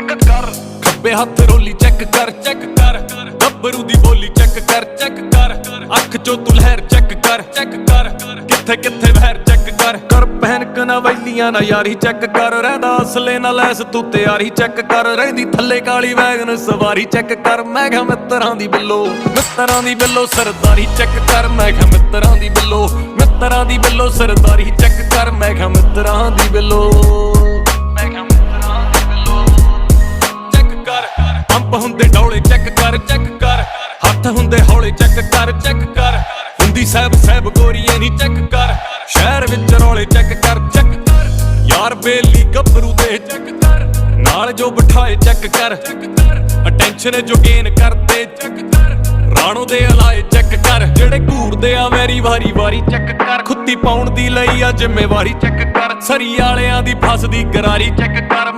Check कर। खब्बे हथ रोली चेक कर गब्बरू दी बोली चेक कर अख चो तू लहर चेक कर किथे किथे बहर चेक कर पहन कनावैलियां ना यारी चेक कर रहंदा असले ना लैस तू तैयारी चेक कर रहिंदी थल्ले काली वैगन सवारी चेक कर मैं कहा मित्तरां दी बिल्लो सरदारी चेक कर मैं कहा मित्तरां दी बिल्लो सरदारी चेक कर मैं कहा मित्तरां दी बिल्लो चेक कर पंप हुंदे डौले चेक कर हथ हुंदे हौले चेक कर हुंदी सैब गोरीए नी चेक कर शहर विच रौले चेक कर यार बेली गभरू दे चेक कर नाल जो बिठाए चेक कर अटेंशन जो गेन करदे चेक कर राणो दे अलाए चेक कर जेड़े घूरदे आ मेरी वारी चेक कर खुत्ती पाउण दी लई आ जिम्मेवारी चेक कर सरी आलियां दी फसदी गरारी चेक कर